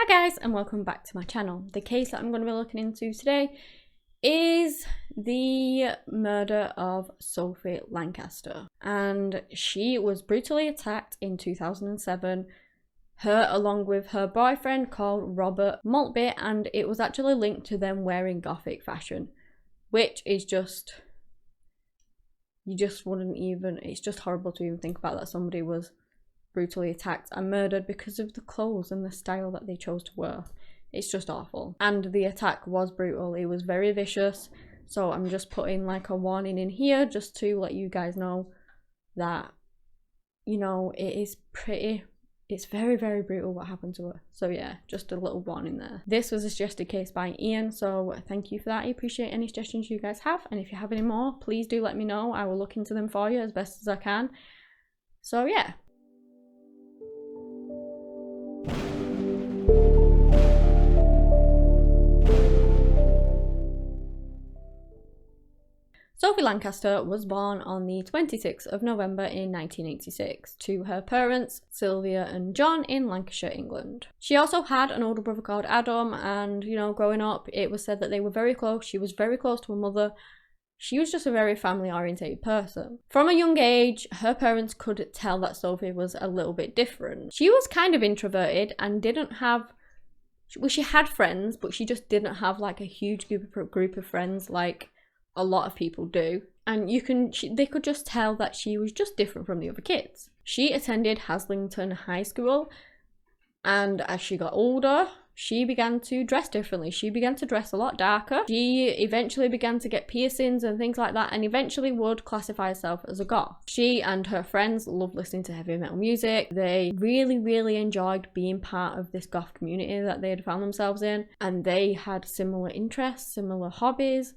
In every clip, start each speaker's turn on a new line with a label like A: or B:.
A: Hi guys, and welcome back to my channel. The case that I'm going to be looking into today is the murder of Sophie Lancaster, and she was brutally attacked in 2007, her along with her boyfriend called Robert Maltby, and it was actually linked to them wearing gothic fashion, which is just, you just wouldn't even, it's just horrible to even think about that somebody was brutally attacked and murdered because of the clothes and the style that they chose to wear. It's just awful. And the attack was brutal. It was very vicious. So I'm just putting like a warning in here just to let you guys know that, you know, it's very, very brutal what happened to her. So yeah, just a little warning there. This was a suggested case by Ian, so thank you for that. I appreciate any suggestions you guys have. And if you have any more, please do let me know. I will look into them for you as best as I can. So yeah. Sophie Lancaster was born on the 26th of November in 1986 to her parents, Sylvia and John, in Lancashire, England. She also had an older brother called Adam, and, you know, growing up, it was said that they were very close. She was very close to her mother. She was just a very family-orientated person. From a young age, her parents could tell that Sophie was a little bit different. She was kind of introverted and didn't have, well, she had friends, but she just didn't have like a huge group of friends like a lot of people do, and they could just tell that she was just different from the other kids. She attended Haslington High School, and as she got older, she began to dress differently. She began to dress a lot darker. She eventually began to get piercings and things like that, and eventually would classify herself as a goth. She and her friends loved listening to heavy metal music. They really, really enjoyed being part of this goth community that they had found themselves in, and they had similar interests, similar hobbies.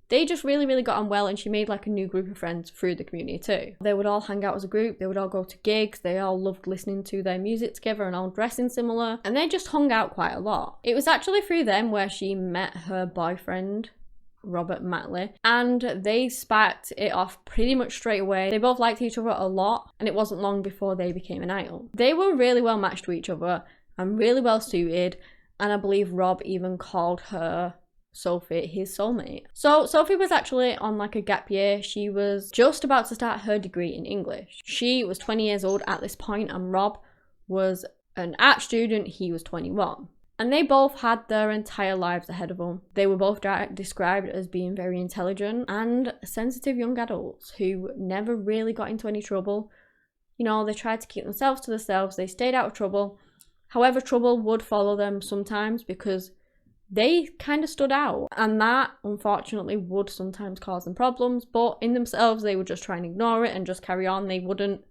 A: They just really, really got on well, and she made like a new group of friends through the community too. They would all hang out as a group, they would all go to gigs, they all loved listening to their music together and all dressing similar, and they just hung out quite a lot. It was actually through them where she met her boyfriend, Robert Maltby, and they sparked it off pretty much straight away. They both liked each other a lot, and it wasn't long before they became an idol. They were really well matched to each other and really well suited, and I believe Rob even called her, Sophie, his soulmate. So Sophie was actually on like a gap year. She was just about to start her degree in English. She was 20 years old at this point, and Rob was an art student. He was 21. And they both had their entire lives ahead of them. They were both described as being very intelligent and sensitive young adults who never really got into any trouble. You know, they tried to keep themselves to themselves. They stayed out of trouble. However, trouble would follow them sometimes because they kind of stood out, and that unfortunately would sometimes cause them problems, but in themselves they would just try and ignore it and just carry on. They wouldn't,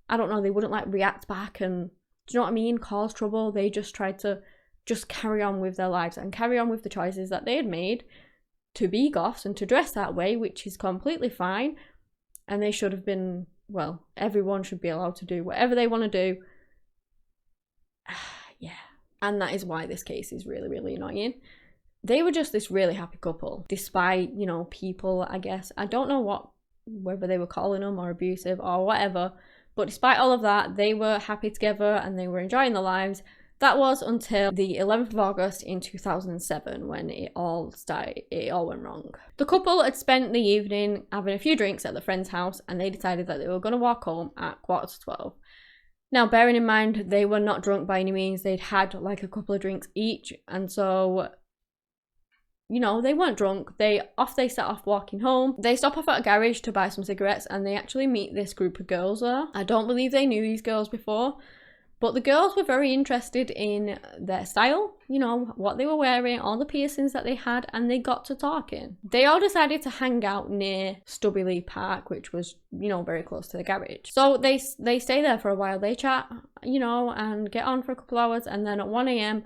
A: I don't know, they wouldn't like react back and, do you know what I mean, cause trouble. They just tried to just carry on with their lives and carry on with the choices that they had made to be goths and to dress that way, which is completely fine, and they should have been, well, everyone should be allowed to do whatever they want to do. Yeah. And that is why this case is really, really annoying. They were just this really happy couple, despite, you know, people, I guess, I don't know whether they were calling them or abusive or whatever, but despite all of that, they were happy together and they were enjoying their lives. That was until the 11th of August in 2007 when it all went wrong. The couple had spent the evening having a few drinks at their friend's house, and they decided that they were going to walk home at 11:15. Now, bearing in mind, they were not drunk by any means. They'd had like a couple of drinks each. And so, you know, they weren't drunk. They set off walking home. They stop off at a garage to buy some cigarettes, and they actually meet this group of girls there. I don't believe they knew these girls before, but the girls were very interested in their style, you know, what they were wearing, all the piercings that they had, and they got to talking. They all decided to hang out near Stubby Park, which was, you know, very close to the garage. So they stay there for a while. They chat, you know, and get on for a couple hours, and then at 1 a.m,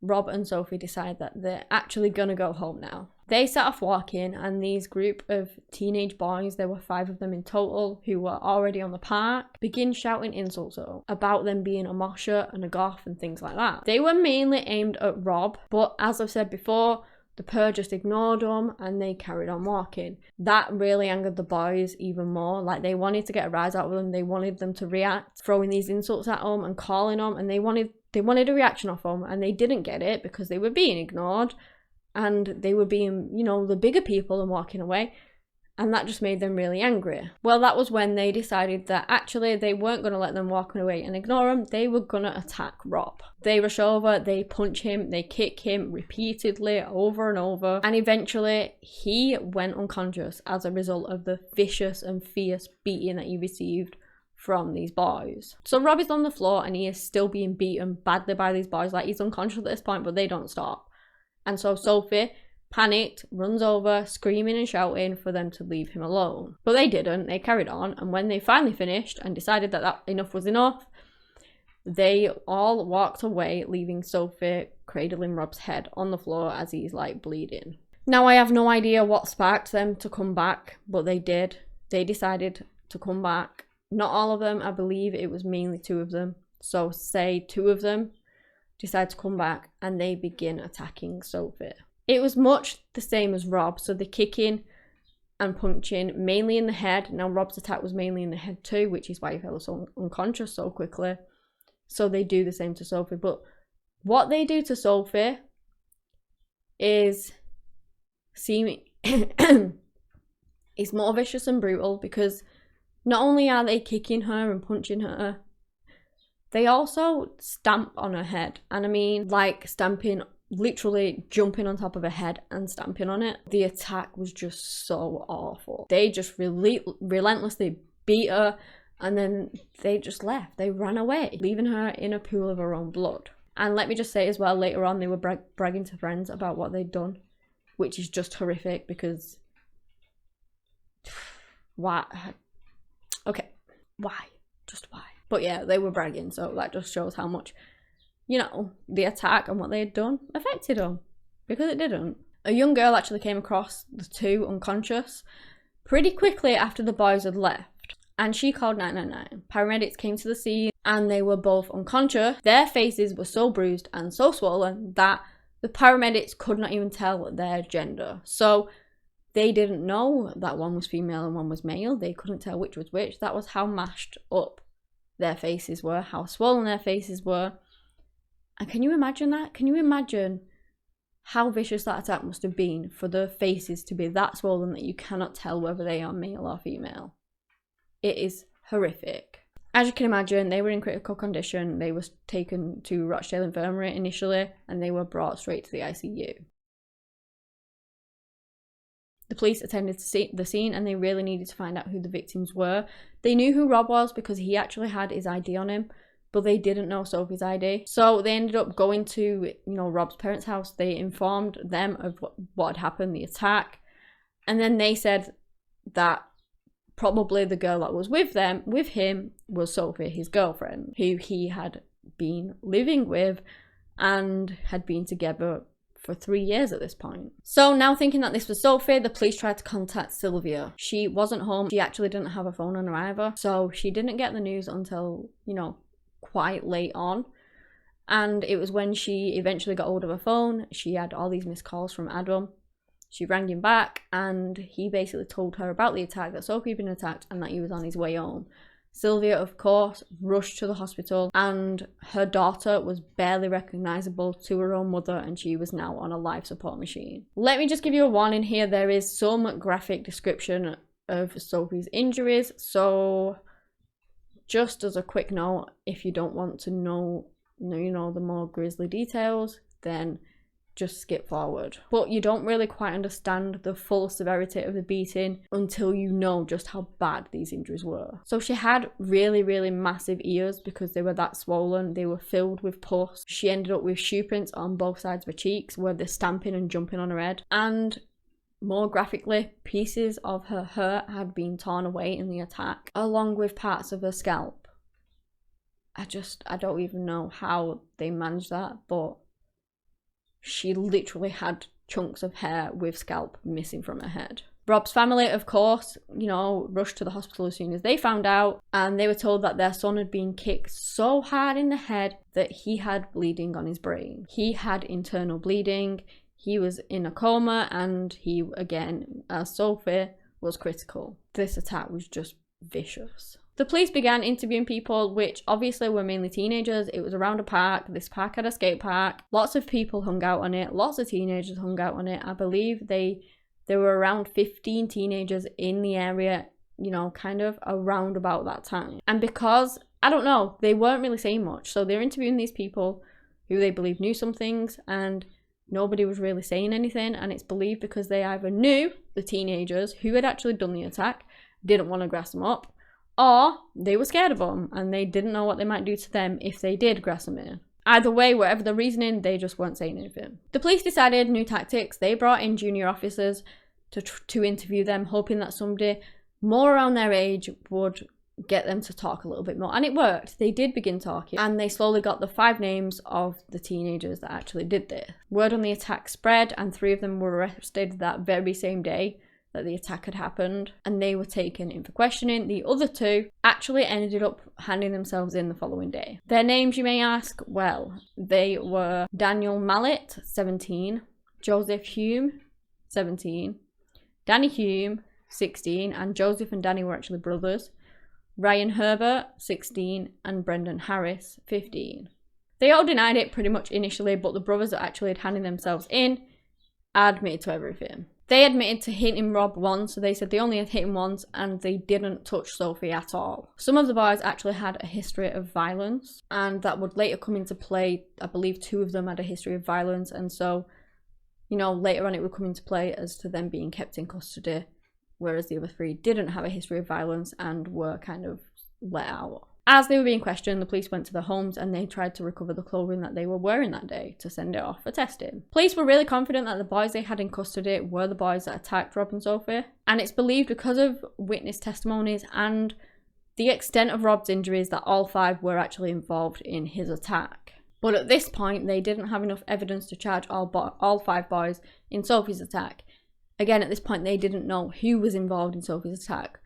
A: Rob and Sophie decide that they're actually gonna go home now. They set off walking, and these group of teenage boys, there were 5 of them in total, who were already on the park, begin shouting insults about them being a mosher and a goth and things like that. They were mainly aimed at Rob, but as I've said before, the pair just ignored them and they carried on walking. That really angered the boys even more. Like, they wanted to get a rise out of them. They wanted them to react, throwing these insults at them and calling them, and they wanted They wanted a reaction off them, and they didn't get it because they were being ignored, and they were being, you know, the bigger people and walking away. And that just made them really angry. Well, that was when they decided that actually they weren't going to let them walk away and ignore him. They were going to attack Rob. They rush over, they punch him, they kick him repeatedly over and over. And eventually he went unconscious as a result of the vicious and fierce beating that he received from these boys. So Rob is on the floor and he is still being beaten badly by these boys. Like, he's unconscious at this point, but they don't stop. And so Sophie, panicked, runs over, screaming and shouting for them to leave him alone. But they didn't, they carried on, and when they finally finished and decided that enough was enough, they all walked away, leaving Sophie cradling Rob's head on the floor as he's like bleeding. Now, I have no idea what sparked them to come back, but they did. They decided to come back. Not all of them, I believe it was mainly 2 of them. So say 2 of them decide to come back and they begin attacking Sophie. It was much the same as Rob, so the kicking and punching, mainly in the head. Now, Rob's attack was mainly in the head too, which is why he fell so unconscious so quickly. So they do the same to Sophie. But what they do to Sophie is is more vicious and brutal, because not only are they kicking her and punching her, they also stamp on her head. And I mean, like stamping, literally jumping on top of her head and stamping on it. The attack was just so awful. They just relentlessly beat her, and then they just left. They ran away, leaving her in a pool of her own blood. And let me just say as well, later on they were bragging to friends about what they'd done, which is just horrific, because why? Okay, why? Just why? But yeah, they were bragging, so that just shows how much, you know, the attack and what they had done affected them, because it didn't. A young girl actually came across the 2 unconscious pretty quickly after the boys had left, and she called 999. Paramedics came to the scene and they were both unconscious. Their faces were so bruised and so swollen that the paramedics could not even tell their gender. So they didn't know that one was female and one was male. They couldn't tell which was which. That was how mashed up their faces were, how swollen their faces were. And can you imagine that? Can you imagine how vicious that attack must have been for the faces to be that swollen that you cannot tell whether they are male or female? It is horrific. As you can imagine, they were in critical condition. They were taken to Rochdale Infirmary initially, and they were brought straight to the ICU. The police attended to the scene, and they really needed to find out who the victims were. They knew who Rob was because he actually had his ID on him, but they didn't know Sophie's ID. So they ended up going to, you know, Rob's parents' house. They informed them of what had happened, the attack. And then they said that probably the girl that was with him, was Sophie, his girlfriend, who he had been living with and had been together for 3 years at this point. So now, thinking that this was Sophie, the police tried to contact Sylvia. She wasn't home. She actually didn't have a phone on her either. So she didn't get the news until, you know, quite late on. And it was when she eventually got hold of her phone. She had all these missed calls from Adam. She rang him back, and he basically told her about the attack, that Sophie had been attacked and that he was on his way home. Sylvia, of course, rushed to the hospital, and her daughter was barely recognisable to her own mother, and she was now on a life support machine. Let me just give you a warning here. There is some graphic description of Sophie's injuries, so just as a quick note, if you don't want to know, you know, the more grisly details, then just skip forward. But you don't really quite understand the full severity of the beating until you know just how bad these injuries were. So she had really, really massive ears because they were that swollen. They were filled with pus. She ended up with shoe prints on both sides of her cheeks where they're stamping and jumping on her head. And more graphically, pieces of her hair had been torn away in the attack, along with parts of her scalp. I don't even know how they managed that, but she literally had chunks of hair with scalp missing from her head. Rob's family, of course, you know, rushed to the hospital as soon as they found out, and they were told that their son had been kicked so hard in the head that he had bleeding on his brain. He had internal bleeding, he was in a coma, and he, again, as Sophie, was critical. This attack was just vicious. The police began interviewing people, which obviously were mainly teenagers. It was around a park. This park had a skate park. Lots of people hung out on it. Lots of teenagers hung out on it. I believe there were around 15 teenagers in the area, you know, kind of around about that time. And because, I don't know, they weren't really saying much. So they're interviewing these people who they believe knew some things, and nobody was really saying anything. And it's believed because they either knew the teenagers who had actually done the attack, didn't want to grass them up, or they were scared of them and they didn't know what they might do to them if they did grass them in. Either way, whatever the reasoning, they just weren't saying anything. The police decided new tactics. They brought in junior officers to interview them, hoping that somebody more around their age would get them to talk a little bit more. And it worked. They did begin talking, and they slowly got the 5 names of the teenagers that actually did this. Word on the attack spread, and 3 of them were arrested that very same day that the attack had happened, and they were taken in for questioning. The other 2 actually ended up handing themselves in the following day. Their names, you may ask? Well, they were Daniel Mallet, 17, Joseph Hume, 17, Danny Hume, 16, and Joseph and Danny were actually brothers, Ryan Herbert, 16, and Brendan Harris, 15. They all denied it pretty much initially, but the brothers that actually had handed themselves in admitted to everything. They admitted to hitting Rob once, so they said they only had hit him once and they didn't touch Sophie at all. Some of the boys actually had a history of violence, and that would later come into play. I believe 2 of them had a history of violence, and so, you know, later on it would come into play as to them being kept in custody, whereas the other 3 didn't have a history of violence and were kind of let out. As they were being questioned, the police went to their homes and they tried to recover the clothing that they were wearing that day to send it off for testing. Police were really confident that the boys they had in custody were the boys that attacked Rob and Sophie, and it's believed because of witness testimonies and the extent of Rob's injuries that all 5 were actually involved in his attack. But at this point, they didn't have enough evidence to charge all 5 boys in Sophie's attack. Again, at this point, they didn't know who was involved in Sophie's attack,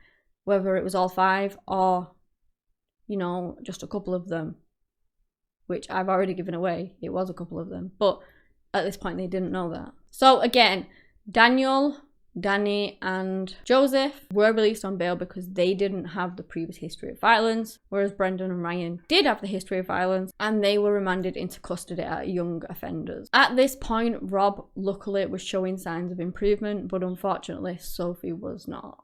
A: whether it was all 5 or, you know, just a couple of them, which I've already given away. It was a couple of them, but at this point they didn't know that. So again, Daniel, Danny and Joseph were released on bail because they didn't have the previous history of violence, whereas Brendan and Ryan did have the history of violence, and they were remanded into custody at young offenders. At this point, Rob luckily was showing signs of improvement, but unfortunately Sophie was not.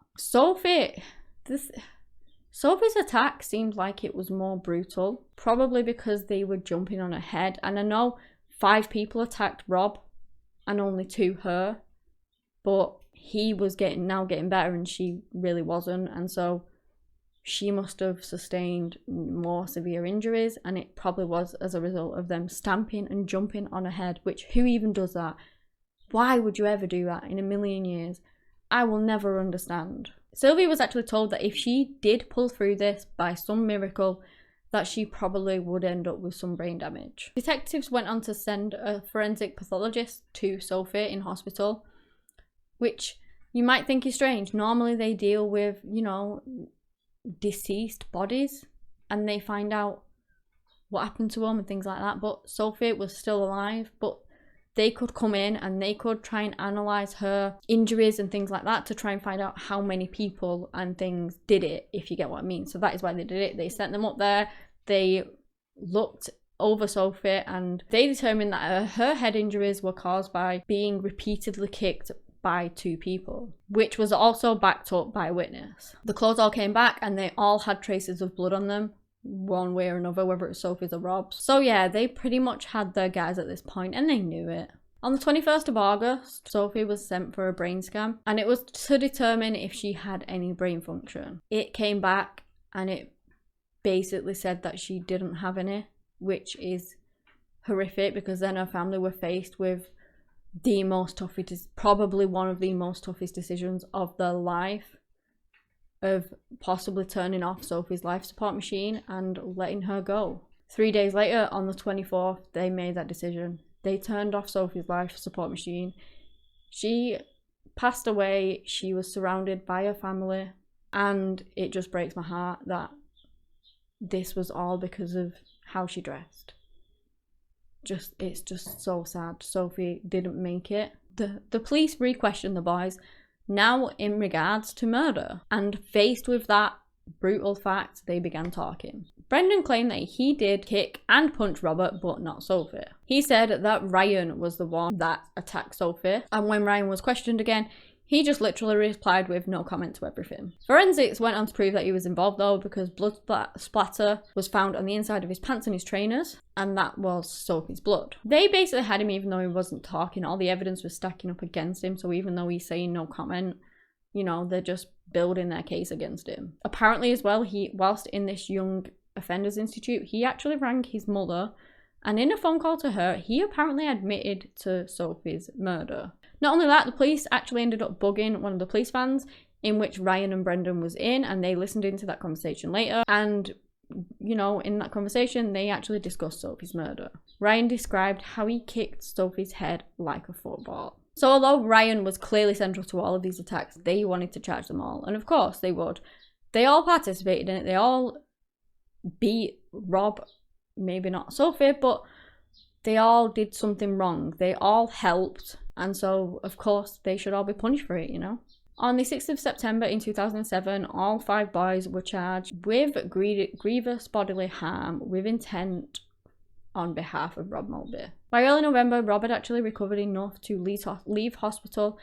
A: Sophie's attack seemed like it was more brutal, probably because they were jumping on her head. And I know 5 people attacked Rob and only 2 her, but he was now getting better and she really wasn't. And so she must have sustained more severe injuries, and it probably was as a result of them stamping and jumping on her head, which who even does that? Why would you ever do that in a million years? I will never understand. Sylvia was actually told that if she did pull through this by some miracle, that she probably would end up with some brain damage. Detectives went on to send a forensic pathologist to Sophie in hospital, which you might think is strange. Normally they deal with, you know, deceased bodies and they find out what happened to them and things like that, but Sophie was still alive, but they could come in and they could try and analyse her injuries and things like that to try and find out how many people and things did it, if you get what I mean. So that is why they did it. They sent them up there, they looked over Sophie, and they determined that her head injuries were caused by being repeatedly kicked by 2 people, which was also backed up by a witness. The clothes all came back and they all had traces of blood on them, one way or another, whether it was Sophie's or Rob's. So yeah, they pretty much had their guys at this point and they knew it. On the 21st of August, Sophie was sent for a brain scan, and it was to determine if she had any brain function. It came back and it basically said that she didn't have any, which is horrific because then her family were faced with the most toughest, probably one of the most toughest decisions of their life, of possibly turning off Sophie's life support machine and letting her go. 3 days later, on the 24th, they made that decision. They turned off Sophie's life support machine. She passed away. She was surrounded by her family, and it just breaks my heart that this was all because of how she dressed. It's just so sad. Sophie didn't make it. The police re-questioned the boys now in regards to murder, and faced with that brutal fact, they began talking. Brendan claimed that he did kick and punch Robert, but not Sophie. He said that Ryan was the one that attacked Sophie, and when Ryan was questioned again, he just literally replied with no comment to everything. Forensics went on to prove that he was involved though, because blood splatter was found on the inside of his pants and his trainers, and that was Sophie's blood. They basically had him even though he wasn't talking. All the evidence was stacking up against him, so even though he's saying no comment, you know, they're just building their case against him. Apparently as well, whilst in this Young Offenders Institute, he actually rang his mother, and in a phone call to her, he apparently admitted to Sophie's murder. Not only that, the police actually ended up bugging one of the police vans in which Ryan and Brendan was in, and they listened into that conversation later, and you know, in that conversation, they actually discussed Sophie's murder. Ryan described how he kicked Sophie's head like a football. So although Ryan was clearly central to all of these attacks, they wanted to charge them all. And of course they would. They all participated in it. They all beat Rob, maybe not Sophie, but they all did something wrong. They all helped. And so, of course, they should all be punished for it, you know? On the 6th of September in 2007, all 5 boys were charged with grievous bodily harm with intent on behalf of Rob Maltby. By early November, Rob had actually recovered enough to leave hospital,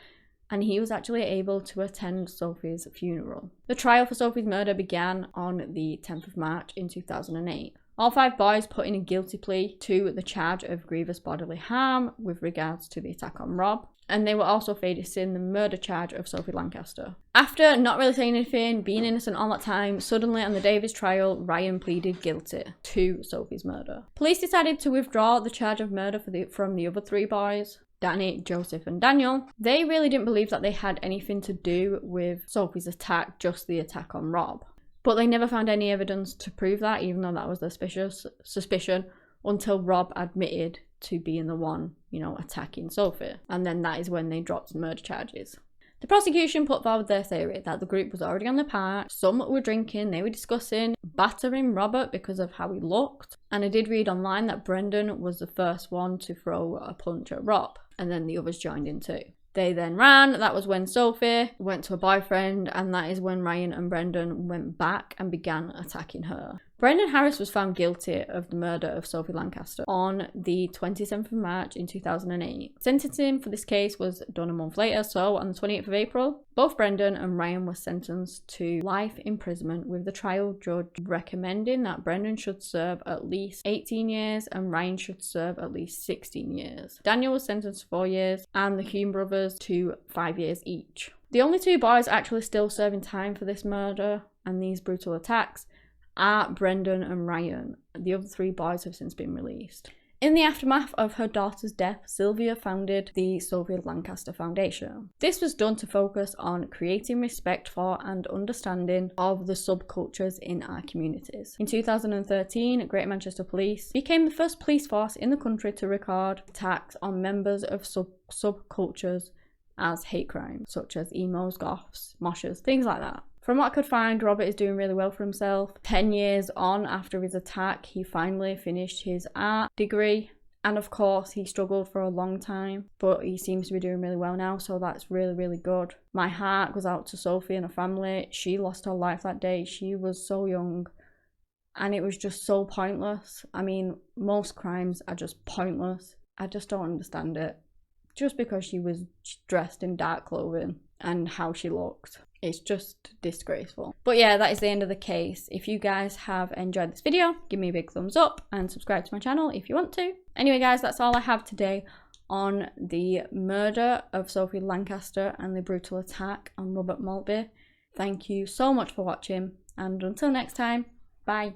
A: and he was actually able to attend Sophie's funeral. The trial for Sophie's murder began on the 10th of March in 2008. All 5 boys put in a guilty plea to the charge of grievous bodily harm with regards to the attack on Rob, and they were also facing the murder charge of Sophie Lancaster. After not really saying anything, being innocent all that time, suddenly on the day of his trial, Ryan pleaded guilty to Sophie's murder. Police decided to withdraw the charge of murder from the other 3 boys, Danny, Joseph and Daniel. They really didn't believe that they had anything to do with Sophie's attack, just the attack on Rob. But they never found any evidence to prove that, even though that was their suspicion, until Rob admitted to being the one, you know, attacking Sophie. And then that is when they dropped the murder charges. The prosecution put forward their theory that the group was already on the park, some were drinking, they were discussing battering Robert because of how he looked. And I did read online that Brendan was the first one to throw a punch at Rob, and then the others joined in too. They then ran. That was when Sophie went to her boyfriend, and that is when Ryan and Brendan went back and began attacking her. Brendan Harris was found guilty of the murder of Sophie Lancaster on the 27th of March in 2008. Sentencing for this case was done a month later, so on the 28th of April, both Brendan and Ryan were sentenced to life imprisonment, with the trial judge recommending that Brendan should serve at least 18 years and Ryan should serve at least 16 years. Daniel was sentenced to 4 years and the Hume brothers to 5 years each. The only 2 boys actually still serving time for this murder and these brutal attacks are Brendan and Ryan. The other 3 boys have since been released. In the aftermath of her daughter's death, Sylvia founded the Sophie Lancaster Foundation. This was done to focus on creating respect for and understanding of the subcultures in our communities. In 2013, Greater Manchester Police became the first police force in the country to record attacks on members of subcultures as hate crimes, such as emos, goths, moshers, things like that. From what I could find, Robert is doing really well for himself. 10 years on after his attack, he finally finished his art degree. And of course, he struggled for a long time, but he seems to be doing really well now, so that's really, really good. My heart goes out to Sophie and her family. She lost her life that day. She was so young, and it was just so pointless. I mean, most crimes are just pointless. I just don't understand it. Just because she was dressed in dark clothing and how she looked. It's just disgraceful. But yeah, that is the end of the case. If you guys have enjoyed this video, give me a big thumbs up and subscribe to my channel if you want to. Anyway guys, that's all I have today on the murder of Sophie Lancaster and the brutal attack on Robert Maltby. Thank you so much for watching, and until next time, bye.